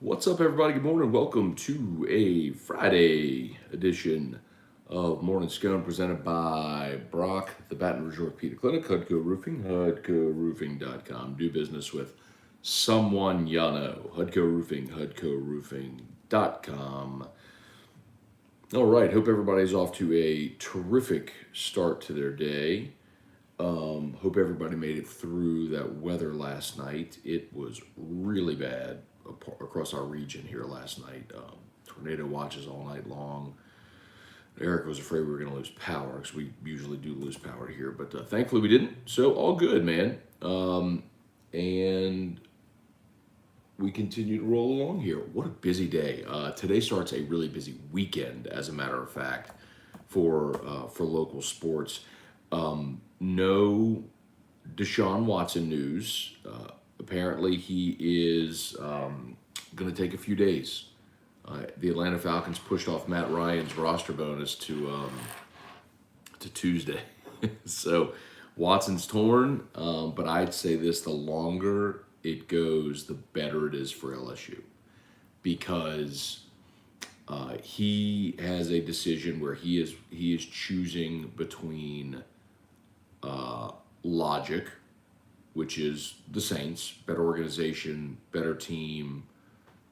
What's up, everybody? Good morning. Welcome to a Friday edition of Morning Scone presented by Brock, the Baton Rouge Orthopedic Clinic, Hudco Roofing, HudcoRoofing.com. Do business with someone you know. Hudco Roofing, HudcoRoofing.com. All right. Hope everybody's off to a terrific start to their day. Hope everybody made it through that weather last night. It was really bad across our region here last night. Tornado watches all night long. Eric was afraid we were going to lose power because we usually do lose power here, but thankfully we didn't. So all good, man. And we continue to roll along here. What a busy day. Today starts a really busy weekend, as a matter of fact, for local sports. No Deshaun Watson news. Apparently, he is going to take a few days. The Atlanta Falcons pushed off Matt Ryan's roster bonus to Tuesday. So Watson's torn, but I'd say this, the longer it goes, the better it is for LSU. Because he has a decision where he is choosing between logic, which is the Saints, better organization, better team,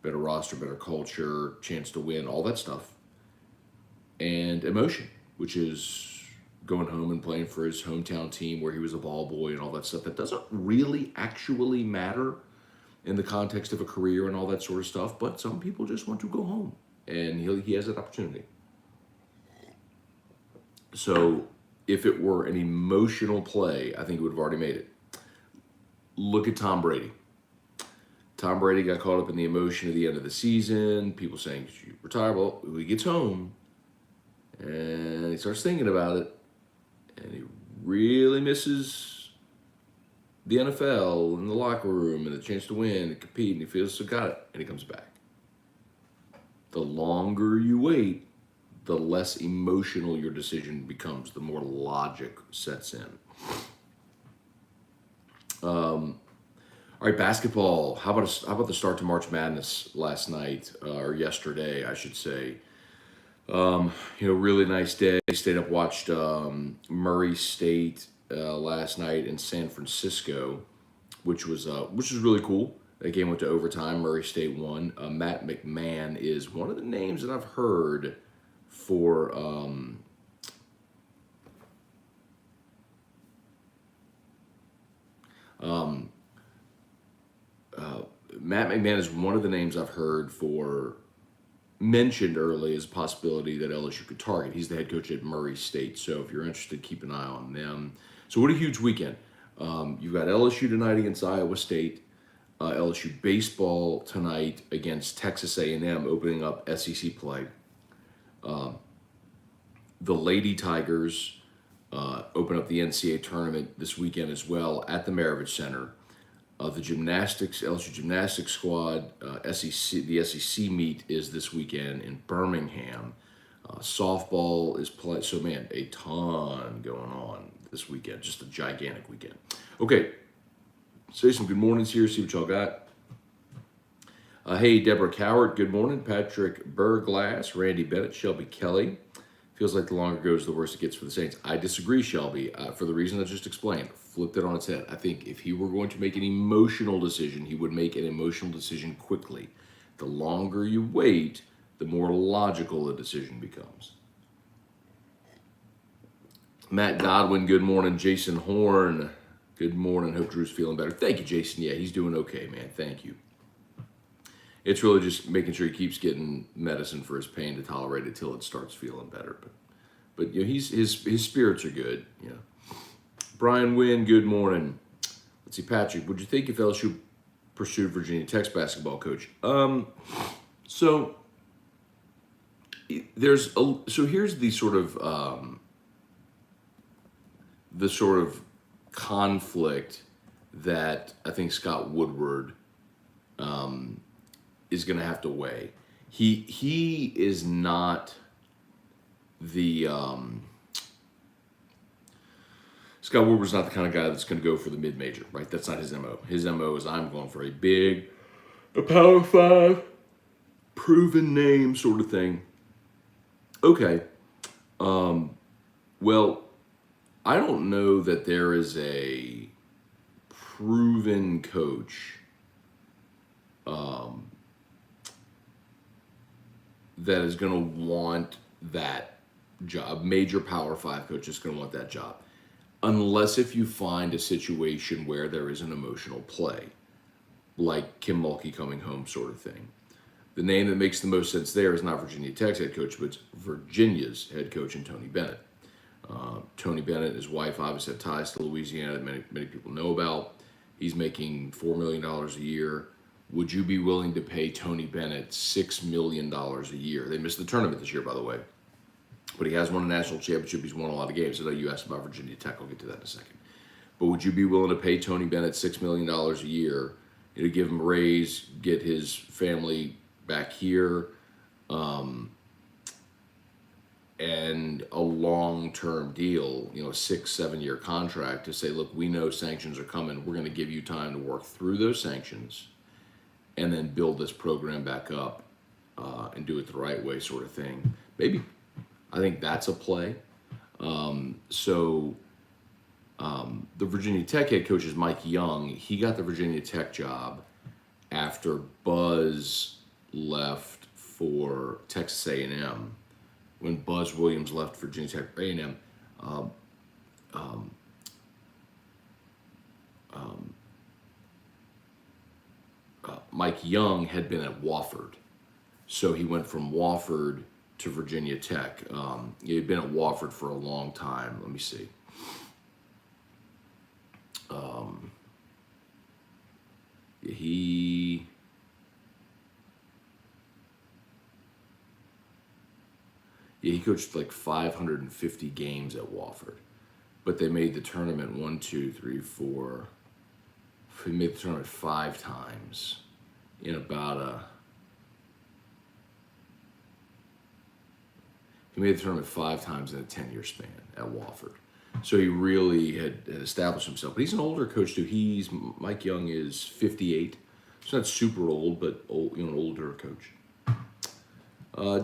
better roster, better culture, chance to win, all that stuff, and emotion, which is going home and playing for his hometown team where he was a ball boy and all that stuff that doesn't really actually matter in the context of a career and all that sort of stuff, but some people just want to go home, and he has that opportunity. So if it were an emotional play, I think he would have already made it. Look at Tom Brady. Tom Brady got caught up in the emotion at the end of the season. People saying, "You retire." Well, he gets home and he starts thinking about it, and he really misses the NFL and the locker room and the chance to win and compete, and he feels so got it, and he comes back. The longer you wait, the less emotional your decision becomes, the more logic sets in. All right, basketball. How about the start to March Madness last night, or yesterday, I should say. Really nice day. Stayed up, watched Murray State last night in San Francisco, which was really cool. That game went to overtime. Murray State won. Matt McMahon is one of the names that I've heard for Matt McMahon is one of the names I've heard for mentioned early as a possibility that LSU could target. He's the head coach at Murray State, so if you're interested, keep an eye on them. So what a huge weekend. You've got LSU tonight against Iowa State, LSU baseball tonight against Texas A&M, opening up SEC play. The Lady Tigers open up the NCAA tournament this weekend as well at the Maravich Center. The LSU gymnastics squad, the SEC meet is this weekend in Birmingham. Softball is played. So, man, a ton going on this weekend. Just a gigantic weekend. Okay, say some good mornings here, see what y'all got. Hey, Deborah Cowart, good morning. Patrick Burglass, Randy Bennett, Shelby Kelly. Feels like the longer it goes, the worse it gets for the Saints. I disagree, Shelby, for the reason I just explained. Flipped it on its head. I think if he were going to make an emotional decision, he would make an emotional decision quickly. The longer you wait, the more logical the decision becomes. Matt Godwin, good morning. Jason Horn, good morning. Hope Drew's feeling better. Thank you, Jason. Yeah, he's doing okay, man. Thank you. It's really just making sure he keeps getting medicine for his pain to tolerate it till it starts feeling better. But his spirits are good. Brian Wynn, good morning. Let's see, Patrick, would you think if LSU pursued Virginia Tech's basketball coach? So here's the sort of conflict that I think Scott Woodward is going to have to weigh. He is not the Scott Woodward's not the kind of guy that's going to go for the mid-major, right? That's not his MO. His MO is I'm going for a Power 5 proven name sort of thing. Okay. Well, I don't know that there is a proven coach that is going to want that job. Major Power 5 coach is going to want that job. Unless if you find a situation where there is an emotional play, like Kim Mulkey coming home sort of thing. The name that makes the most sense there is not Virginia Tech's head coach, but it's Virginia's head coach, and Tony Bennett. Tony Bennett and his wife obviously have ties to Louisiana that many people know about. He's making $4 million a year. Would you be willing to pay Tony Bennett $6 million a year? They missed the tournament this year, by the way. But he has won a national championship. He's won a lot of games. I know you asked about Virginia Tech. I'll get to that in a second. But would you be willing to pay Tony Bennett $6 million a year to give him a raise, get his family back here, and a long-term deal, 6-7 year contract to say, look, we know sanctions are coming. We're going to give you time to work through those sanctions and then build this program back up and do it the right way sort of thing. Maybe. I think that's a play. The Virginia Tech head coach is Mike Young. He got the Virginia Tech job after Buzz left for Texas A&M. When Buzz Williams left Virginia Tech A&M, Mike Young had been at Wofford. So he went from Wofford to Virginia Tech. He had been at Wofford for a long time. Let me see. He coached like 550 games at Wofford, but they made the tournament 1, 2, 3, 4. He made the tournament 5 times in about a. He made the tournament 5 times in a 10-year span at Wofford. So he really had established himself. But he's an older coach too. Mike Young is 58. He's not super old, but an older coach.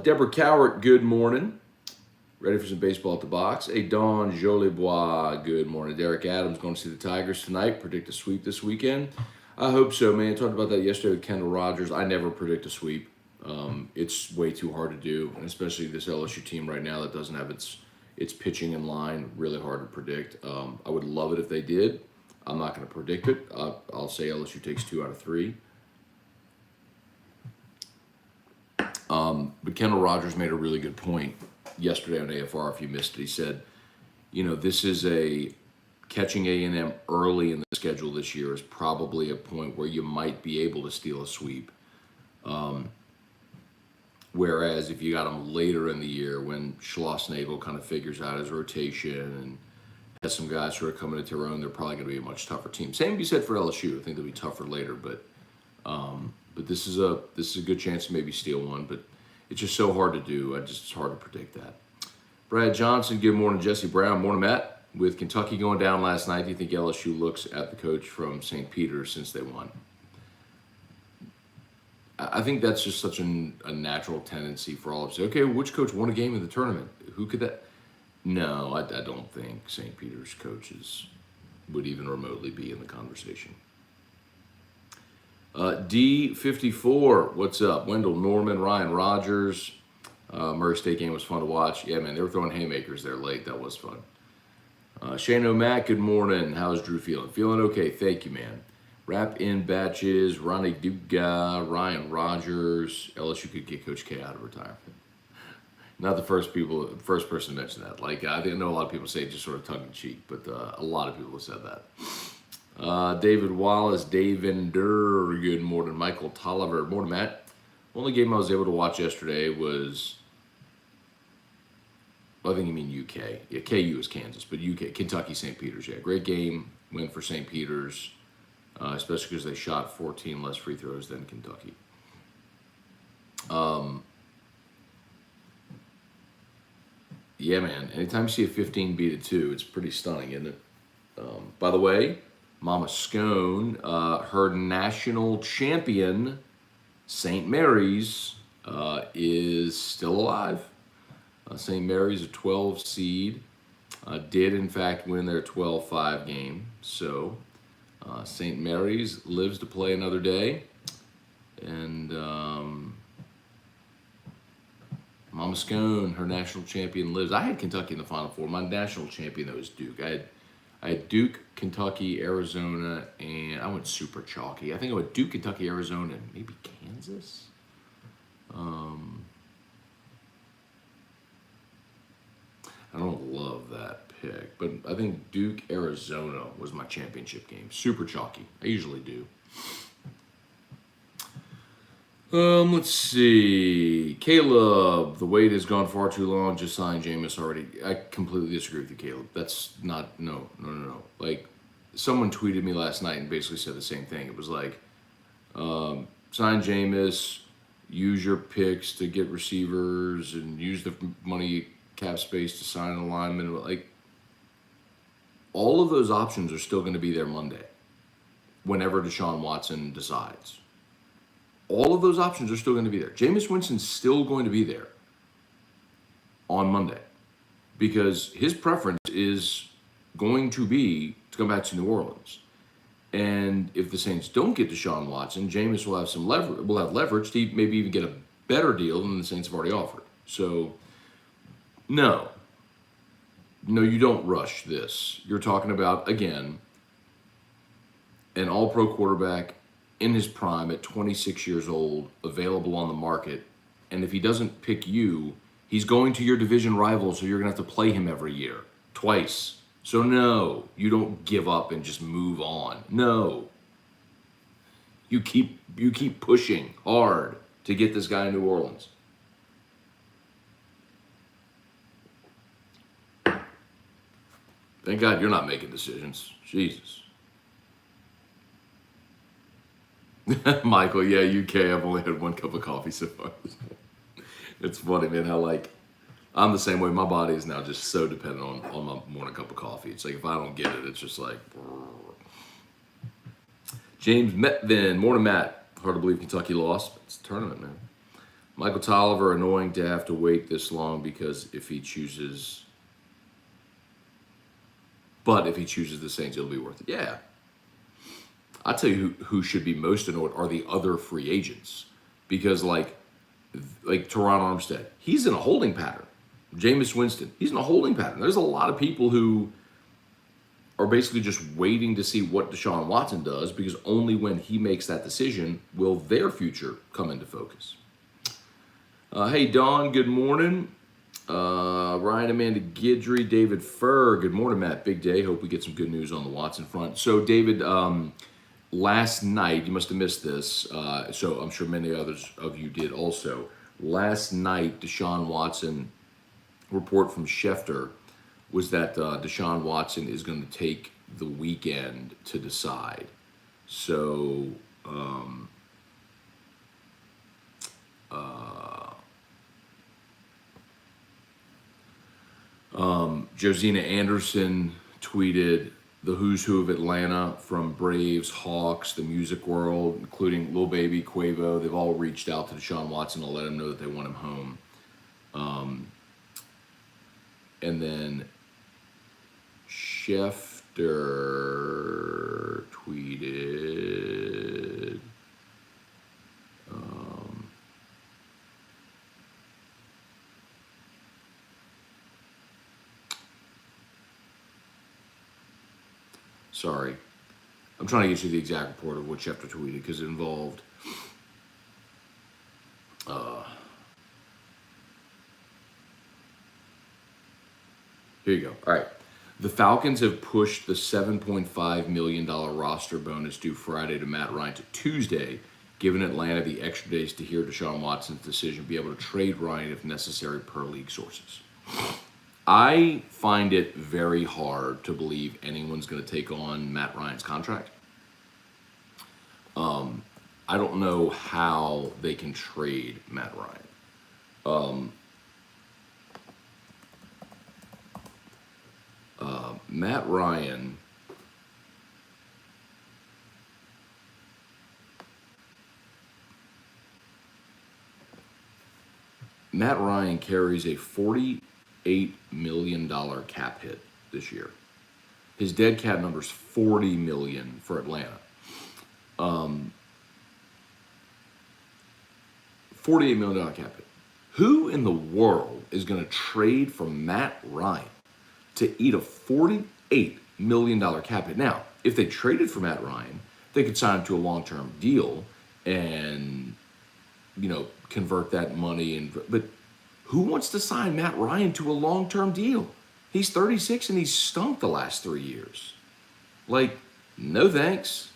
Deborah Cowart, good morning. Ready for some baseball at the box. Hey, Dawn Jolibois, good morning. Derek Adams going to see the Tigers tonight. Predict a sweep this weekend. I hope so, man. I talked about that yesterday with Kendall Rogers. I never predict a sweep. It's way too hard to do, and especially this LSU team right now that doesn't have its pitching in line, really hard to predict. I would love it if they did. I'm not going to predict it. I'll say LSU takes 2 out of 3. But Kendall Rogers made a really good point yesterday on AFR. If you missed it, he said, this is catching A&M early in the schedule this year is probably a point where you might be able to steal a sweep. Whereas if you got them later in the year when Schlossnagle kind of figures out his rotation and has some guys who are coming into their own, they're probably going to be a much tougher team. Same be said for LSU. I think they'll be tougher later, but this is a good chance to maybe steal one. But it's just so hard to do. It's hard to predict that. Brad Johnson, good morning. Jesse Brown, morning, Matt. With Kentucky going down last night, do you think LSU looks at the coach from St. Peter's since they won? I think that's just such a natural tendency for all of us. Okay, which coach won a game in the tournament? Who could that? No, I don't think St. Peter's coaches would even remotely be in the conversation. D54, what's up? Wendell Norman, Ryan Rogers. Murray State game was fun to watch. Yeah, man, they were throwing haymakers there late. That was fun. Shane O'Mac, good morning. How's Drew feeling? Feeling okay. Thank you, man. Wrap in batches, Ronnie Duga, Ryan Rogers. LSU could get Coach K out of retirement. Not the first person to mention that. Like, I know a lot of people say it just sort of tongue-in-cheek, but a lot of people have said that. David Wallace, Davinder, good morning. Michael Tolliver, morning, Matt. Only game I was able to watch yesterday was, I think you mean UK. Yeah, KU is Kansas, but UK, Kentucky, St. Peter's. Yeah, great game. Win for St. Peter's. Especially because they shot 14 less free throws than Kentucky. Yeah, man. Anytime you see a 15 beat a 2, it's pretty stunning, isn't it? By the way, Mama Scone, her national champion, St. Mary's, is still alive. St. Mary's a 12 seed. Did in fact win their 12-5 game. So St. Mary's lives to play another day. And Mama Scone, her national champion, lives. I had Kentucky in the Final Four. My national champion, though, is Duke. I had Duke, Kentucky, Arizona, and I went super chalky. I think I went Duke, Kentucky, Arizona, and maybe Kansas. I don't love that pick, but I think Duke, Arizona was my championship game. Super chalky. I usually do. Let's see. Caleb, the wait has gone far too long. Just signed Jameis already. I completely disagree with you, Caleb. That's not, no. Like, someone tweeted me last night and basically said the same thing. It was like, sign Jameis, use your picks to get receivers, and use the money cap space to sign an alignment. Like, all of those options are still going to be there Monday, whenever Deshaun Watson decides. All of those options are still going to be there. Jameis Winston's still going to be there on Monday because his preference is going to be to come back to New Orleans. And if the Saints don't get Deshaun Watson, Jameis will have some leverage to maybe even get a better deal than the Saints have already offered. So, no, you don't rush this. You're talking about, again, an all-pro quarterback in his prime at 26 years old, available on the market. And if he doesn't pick you, he's going to your division rival, so you're going to have to play him every year, twice. So no, you don't give up and just move on. No. You keep pushing hard to get this guy in New Orleans. Thank God you're not making decisions. Jesus. Michael, yeah, UK, I've only had one cup of coffee so far. It's funny, man, how, like, I'm the same way. My body is now just so dependent on my morning cup of coffee. It's like, if I don't get it, it's just like... James Metvin, morning, Matt. Hard to believe Kentucky lost, but it's a tournament, man. Michael Tolliver, annoying to have to wait this long because if he chooses... But if he chooses the Saints, it'll be worth it. Yeah. I'll tell you who should be most annoyed are the other free agents. Because, like Teron Armstead, he's in a holding pattern. Jameis Winston, he's in a holding pattern. There's a lot of people who are basically just waiting to see what Deshaun Watson does, because only when he makes that decision will their future come into focus. Hey, Don, good morning. Ryan, Amanda Guidry, David Furr, good morning, Matt. Big day. Hope we get some good news on the Watson front. So, David... last night, you must have missed this, so I'm sure many others of you did also. Last night, Deshaun Watson, report from Schefter, was that Deshaun Watson is going to take the weekend to decide. So, Josina Anderson tweeted, the who's who of Atlanta, from Braves, Hawks, the music world, including Lil Baby, Quavo, they've all reached out to Deshaun Watson to let him know that they want him home. And then Schefter tweeted, sorry, I'm trying to get you the exact report of what Schefter tweeted because it involved here you go. All right. The Falcons have pushed the $7.5 million roster bonus due Friday to Matt Ryan to Tuesday, giving Atlanta the extra days to hear Deshaun Watson's decision, be able to trade Ryan if necessary per league sources. I find it very hard to believe anyone's going to take on Matt Ryan's contract. I don't know how they can trade Matt Ryan. Matt Ryan Matt Ryan carries a $48 million cap hit this year. His dead cap number is $40 million for Atlanta. $48 million cap hit. Who in the world is going to trade for Matt Ryan to eat a $48 million cap hit? Now, if they traded for Matt Ryan, they could sign him to a long-term deal and, convert that money. But who wants to sign Matt Ryan to a long-term deal? He's 36 and he's stunk the last 3 years. No thanks.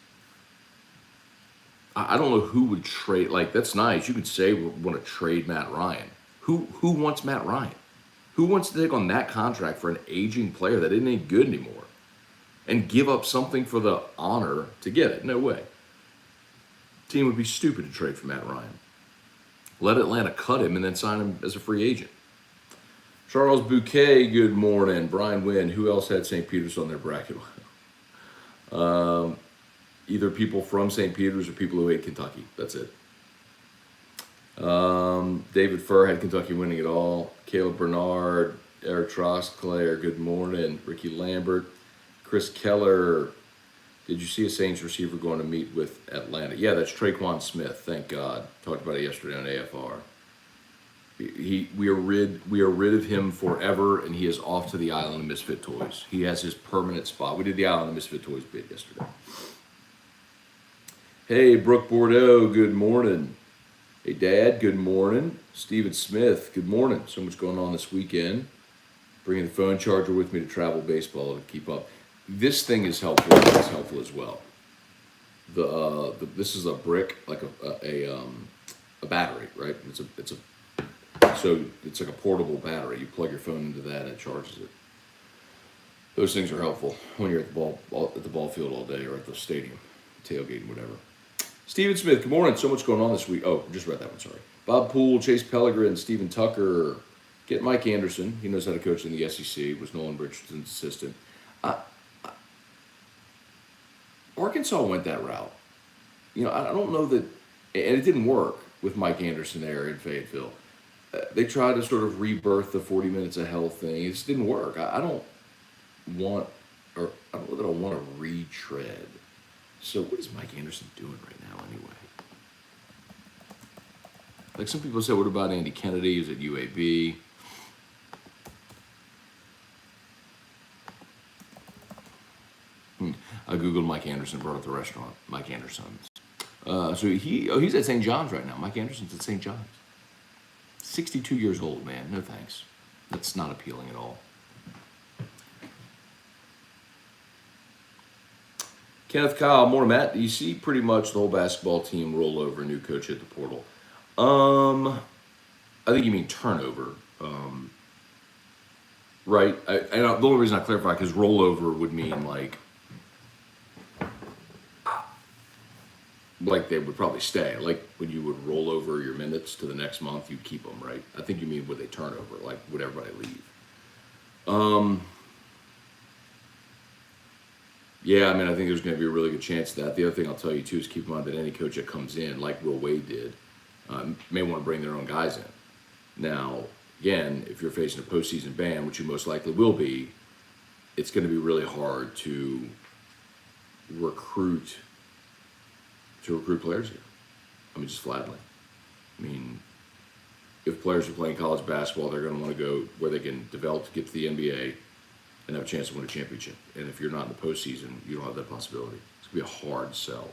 I don't know who would trade. That's nice. You could say we want to trade Matt Ryan. Who wants Matt Ryan? Who wants to take on that contract for an aging player that isn't any good anymore and give up something for the honor to get it? No way. Team would be stupid to trade for Matt Ryan. Let Atlanta cut him and then sign him as a free agent. Charles Bouquet, good morning. Brian Wynn, who else had St. Peter's on their bracket? Either people from St. Peter's or people who hate Kentucky. That's it. David Furr had Kentucky winning it all. Caleb Bernard, Eric Trosclair, good morning. Ricky Lambert, Chris Keller. Did you see a Saints receiver going to meet with Atlanta? Yeah, that's Traquan Smith. Thank God. Talked about it yesterday on AFR. We are rid of him forever, and he is off to the Island of Misfit Toys. He has his permanent spot. We did the Island of Misfit Toys bid yesterday. Hey, Brooke Bordeaux, good morning. Hey, Dad, good morning. Steven Smith, good morning. So much going on this weekend. Bringing the phone charger with me to travel baseball to keep up. This thing is helpful. It's helpful as well. This is a brick, like a battery, right? So it's like a portable battery. You plug your phone into that and it charges it. Those things are helpful when you're at the ball field all day or at the stadium, tailgating, whatever. Steven Smith, good morning. So much going on this week. Oh, just read that one, sorry. Bob Poole, Chase Pellegrin, Stephen Tucker. Get Mike Anderson. He knows how to coach in the SEC. Was Nolan Richardson's assistant. Arkansas went that route. I don't know that, and it didn't work with Mike Anderson there in Fayetteville. They tried to sort of rebirth the 40 minutes of hell thing. It just didn't work. I don't know that I want to retread. So what is Mike Anderson doing right now anyway? Some people said, what about Andy Kennedy? He's at UAB. I Googled Mike Anderson, brought up the restaurant, Mike Anderson's. So he's at St. John's right now. Mike Anderson's at St. John's. 62 years old, man. No thanks. That's not appealing at all. Kenneth Kyle, morning, Matt. Do you see pretty much the whole basketball team roll over, new coach hit the portal? I think you mean turnover. Right? The only reason I clarify, because rollover would mean like they would probably stay. Like when you would roll over your minutes to the next month, you'd keep them, right? I think you mean would they turn over? Like would everybody leave? Yeah, I think there's going to be a really good chance of that. The other thing I'll tell you too is keep in mind that any coach that comes in, like Will Wade did, may want to bring their own guys in. Now, again, if you're facing a postseason ban, which you most likely will be, it's going to be really hard to recruit players here. Just flatly. If players are playing college basketball, they're going to want to go where they can develop to get to the NBA and have a chance to win a championship. And if you're not in the postseason, you don't have that possibility. It's going to be a hard sell.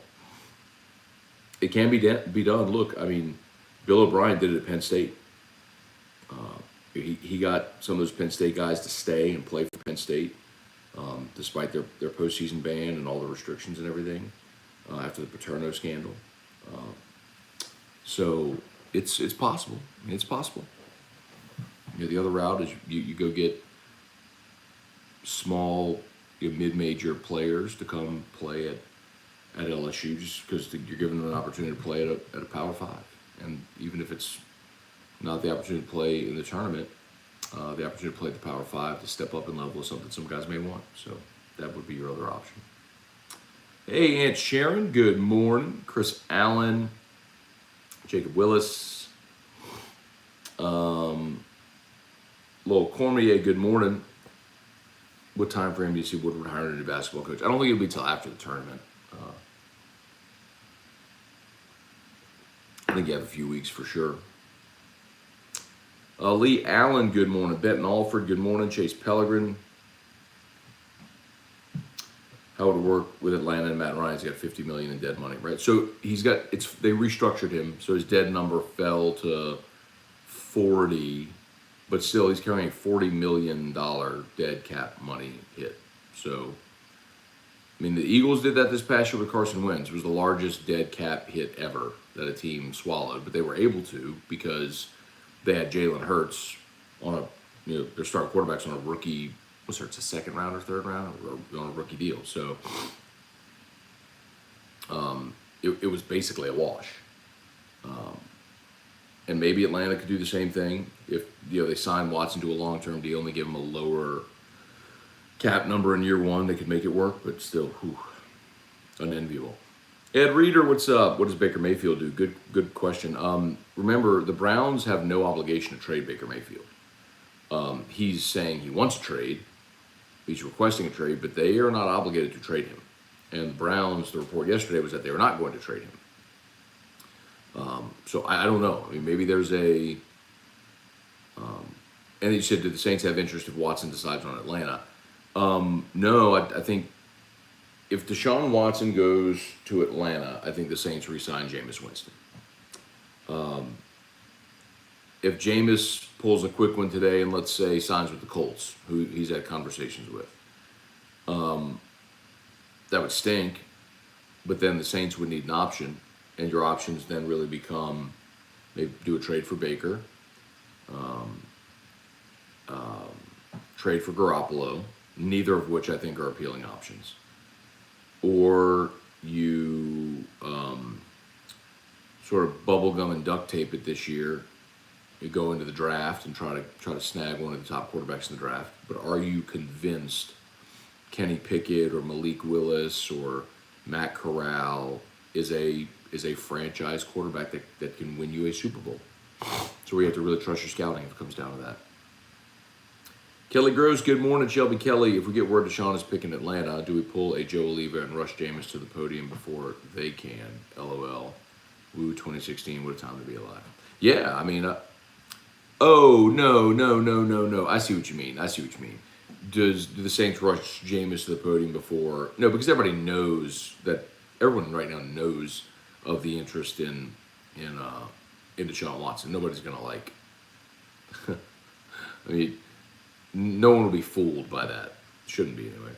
It can be done. Look, Bill O'Brien did it at Penn State. He got some of those Penn State guys to stay and play for Penn State, despite their postseason ban and all the restrictions and everything after the Paterno scandal. So it's possible. It's possible. The other route is you go get small, mid-major players to come play at LSU just because you're giving them an opportunity to play at a Power 5. And even if it's not the opportunity to play in the tournament, the opportunity to play at the Power 5 to step up in level is something some guys may want. So that would be your other option. Hey, Aunt Sharon, good morning. Chris Allen, Jacob Willis. Lowell Cormier, good morning. What time frame do you see Woodward hiring a new basketball coach? I don't think it'll be till after the tournament. I think you have a few weeks for sure. Lee Allen, good morning. Benton Alford, good morning. Chase Pellegrin. How would it work with Atlanta and Matt Ryan? He's got $50 million in dead money, right? So they restructured him, so his dead number fell to 40, but still he's carrying a $40 million dead cap money hit. So, I mean, the Eagles did that this past year with Carson Wentz. It was the largest dead cap hit ever that a team swallowed, but they were able to because they had Jalen Hurts on their starting quarterbacks on a rookie. What's Hurts, a second round or third round, or on a rookie deal? So, it was basically a wash. And maybe Atlanta could do the same thing if they sign Watson to a long-term deal and they give him a lower cap number in year one. They could make it work, but still, unenviable. Ed Reeder, what's up? What does Baker Mayfield do? Good question. Remember, the Browns have no obligation to trade Baker Mayfield. He's saying he wants a trade. He's requesting a trade, but they are not obligated to trade him. And the Browns, the report yesterday was that they were not going to trade him. So I don't know. I mean, maybe there's and you said, do the Saints have interest if Watson decides on Atlanta? No, I think if Deshaun Watson goes to Atlanta, I think the Saints re-sign Jameis Winston. If Jameis pulls a quick one today and let's say signs with the Colts, who he's had conversations with, that would stink. But then the Saints would need an option, and your options then really become maybe do a trade for Baker, trade for Garoppolo, neither of which I think are appealing options, or you sort of bubblegum and duct tape it this year. You go into the draft and try to snag one of the top quarterbacks in the draft. But are you convinced Kenny Pickett or Malik Willis or Matt Corral is a franchise quarterback that can win you a Super Bowl? So we have to really trust your scouting if it comes down to that. Kelly Groves, good morning. Shelby Kelly, if we get word Deshaun is picking Atlanta, do we pull a Joe Oliva and rush Jameis to the podium before they can? LOL. Woo, 2016, what a time to be alive. Yeah, I mean, no. I see what you mean. Do the Saints rush Jameis to the podium before? No, because everybody knows that. Everyone right now knows of the interest in Deshaun Watson. Nobody's gonna I mean, no one will be fooled by that. Shouldn't be anyway.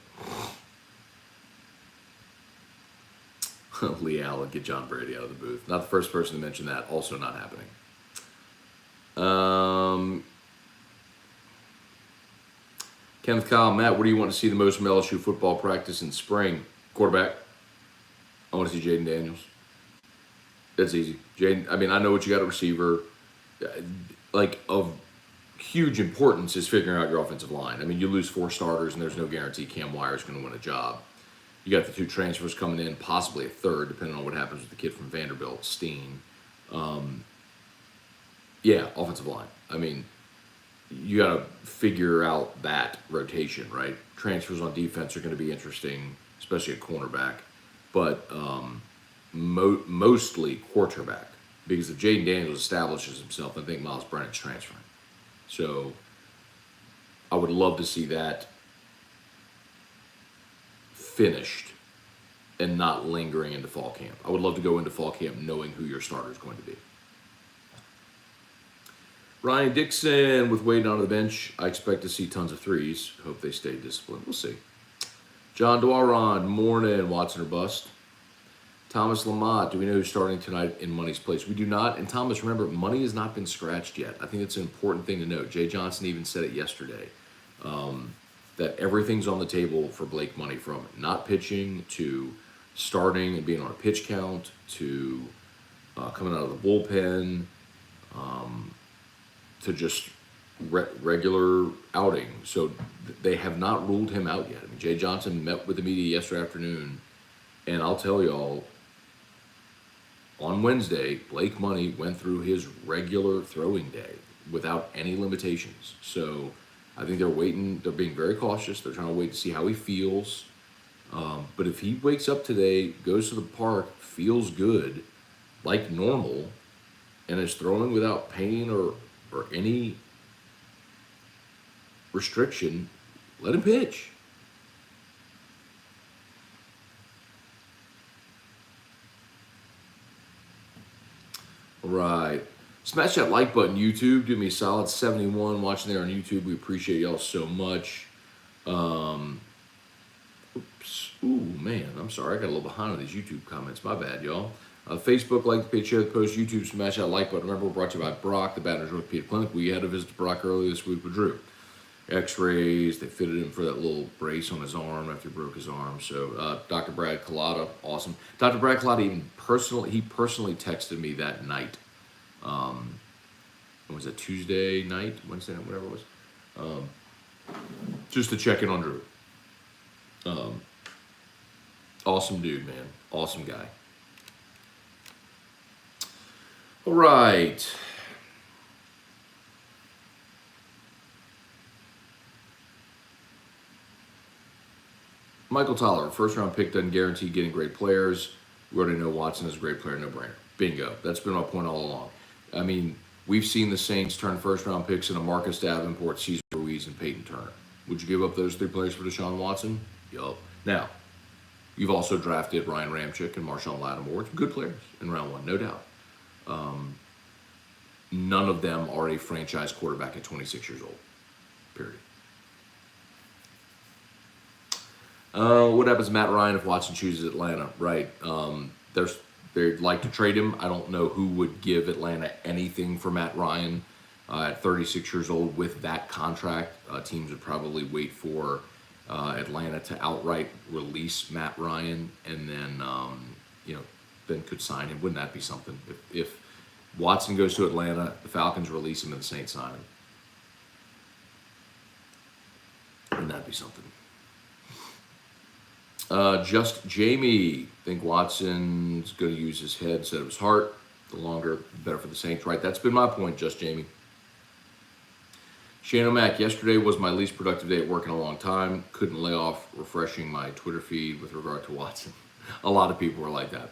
Lee Allen, get John Brady out of the booth. Not the first person to mention that. Also not happening. Kenneth Kyle, Matt, what do you want to see the most from LSU football practice in spring? Quarterback. I want to see Jaden Daniels. That's easy. Jaden, I mean, I know what you got at receiver. Of huge importance is figuring out your offensive line. I mean, you lose 4 starters, and there's no guarantee Cam Wire is going to win a job. You got the 2 transfers coming in, possibly a third, depending on what happens with the kid from Vanderbilt, Steen. Yeah, offensive line. I mean, you got to figure out that rotation, right? Transfers on defense are going to be interesting, especially at cornerback, but mostly quarterback. Because if Jaden Daniels establishes himself, I think Miles Brennan's transferring. So I would love to see that finished and not lingering into fall camp. I would love to go into fall camp knowing who your starter is going to be. Ryan Dixon with Wade on the bench. I expect to see tons of threes. Hope they stay disciplined. We'll see. John Dwaron, morning. Watson or bust. Thomas Lamont, do we know who's starting tonight in Money's place? We do not. And Thomas, remember, Money has not been scratched yet. I think it's an important thing to note. Jay Johnson even said it yesterday. That everything's on the table for Blake Money, from not pitching to starting and being on a pitch count to coming out of the bullpen to just regular outing. So they have not ruled him out yet. I mean, Jay Johnson met with the media yesterday afternoon, and I'll tell y'all, on Wednesday, Blake Money went through his regular throwing day. without any limitations. So I think they're waiting. They're being very cautious. They're trying to wait to see how he feels. But if he wakes up today, goes to the park, feels good, like normal, and is throwing without pain or any restriction, let him pitch. All right. Smash that like button, YouTube. Do me a solid. 71 watching there on YouTube. We appreciate y'all so much. Oops. Ooh, man. I'm sorry. I got a little behind on these YouTube comments. My bad, y'all. Facebook, like the page, share the post. YouTube, smash that like button. Remember, we're brought to you by Brock, the Baton Rouge Orthopedic Clinic. We had a visit to Brock earlier this week with Drew. X-rays. They fitted him for that little brace on his arm after he broke his arm. So Dr. Brad Collada, awesome. Dr. Brad Collada even personally texted me that night. Was it Tuesday night, Wednesday night, whatever it was, just to check in on Drew. Awesome dude, man. Awesome guy. All right. Michael Toller, first round pick doesn't guarantee getting great players. We already know Watson is a great player, no brainer. Bingo. That's been my point all along. I mean, we've seen the Saints turn first round picks into Marcus Davenport, Cesar Ruiz, and Peyton Turner. Would you give up those three players for Deshaun Watson? Yup. Now, you've also drafted Ryan Ramczyk and Marshawn Lattimore, good players in round one, no doubt. None of them are a franchise quarterback at 26 years old, period. What happens to Matt Ryan if Watson chooses Atlanta? Right. They'd like to trade him. I don't know who would give Atlanta anything for Matt Ryan at 36 years old with that contract. Teams would probably wait for Atlanta to outright release Matt Ryan and then, then could sign him. Wouldn't that be something? If Watson goes to Atlanta, the Falcons release him and the Saints sign him. Wouldn't that be something? Just Jamie, think Watson's going to use his head instead of his heart. The longer, the better for the Saints, right? That's been my point, Just Jamie. Shane O'Mac, yesterday was my least productive day at work in a long time. Couldn't lay off refreshing my Twitter feed with regard to Watson. A lot of people were like that.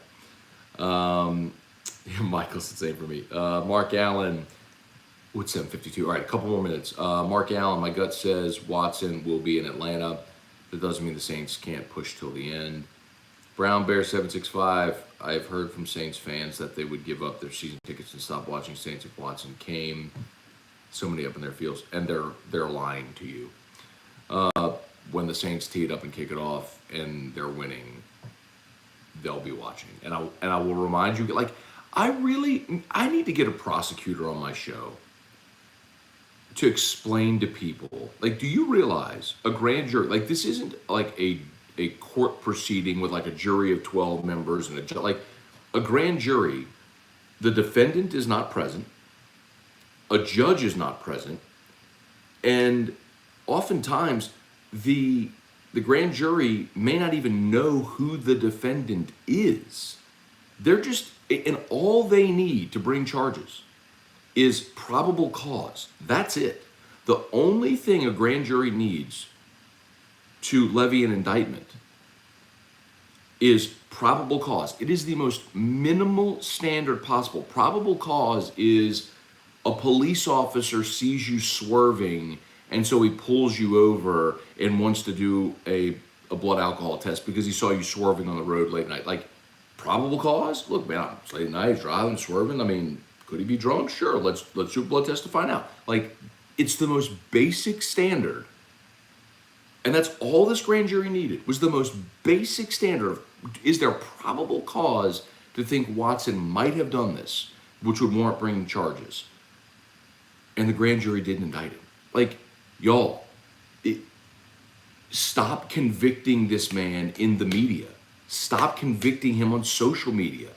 Michael's the same for me. Mark Allen, what's 7:52? All right, a couple more minutes. Mark Allen, my gut says Watson will be in Atlanta. That doesn't mean the Saints can't push till the end. Brown Bear 765. I've heard from Saints fans that they would give up their season tickets and stop watching Saints if Watson came. So many up in their fields, and they're lying to you. When the Saints tee it up and kick it off, and they're winning, they'll be watching. And I will remind you, like I need to get a prosecutor on my show to explain to people, like, do you realize a grand jury, like this isn't like a court proceeding with like a jury of 12 members and like a grand jury, the defendant is not present, a judge is not present, and oftentimes the grand jury may not even know who the defendant is. They're just, and all they need to bring charges is probable cause. That's it. The only thing a grand jury needs to levy an indictment is probable cause. It is the most minimal standard possible. Probable cause is a police officer sees you swerving, and so he pulls you over and wants to do a blood alcohol test because he saw you swerving on the road late night. Like, probable cause? Look, man, it's late night, he's driving, swerving. I mean, could he be drunk? Sure, let's do a blood test to find out. Like, it's the most basic standard. And that's all this grand jury needed, was the most basic standard of, is there probable cause to think Watson might have done this, which would warrant bringing charges? And the grand jury didn't indict him. Like, y'all, stop convicting this man in the media. Stop convicting him on social media.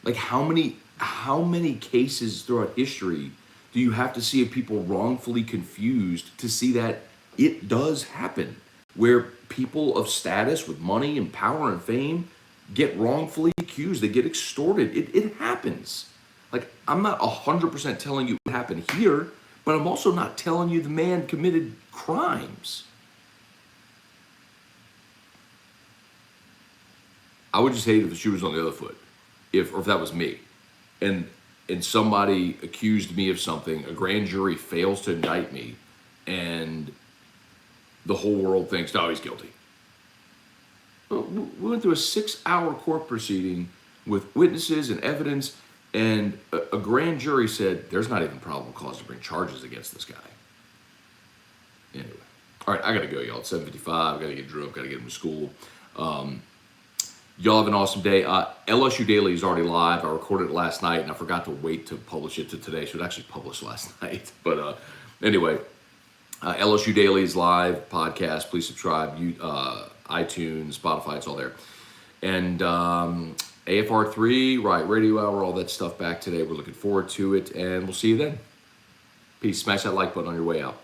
Like, how many cases throughout history do you have to see of people wrongfully confused to see that it does happen, where people of status with money and power and fame get wrongfully accused, they get extorted. It happens. Like, I'm not 100% telling you what happened here, but I'm also not telling you the man committed crimes. I would just hate if the shoe was on the other foot, or if that was me, and somebody accused me of something, a grand jury fails to indict me, and the whole world thinks, no, he's guilty. Well, we went through a 6-hour court proceeding with witnesses and evidence, and a grand jury said there's not even probable cause to bring charges against this guy. Anyway, all right, I gotta go, y'all. It's 7:55. I gotta get Drew up. Gotta get him to school. Y'all have an awesome day. LSU Daily is already live. I recorded it last night, and I forgot to wait to publish it to today, so it actually published last night. But anyway, LSU Daily is live podcast. Please subscribe. iTunes, Spotify, it's all there. And AFR3, right, Radio Hour, all that stuff back today. We're looking forward to it, and we'll see you then. Peace. Smash that like button on your way out.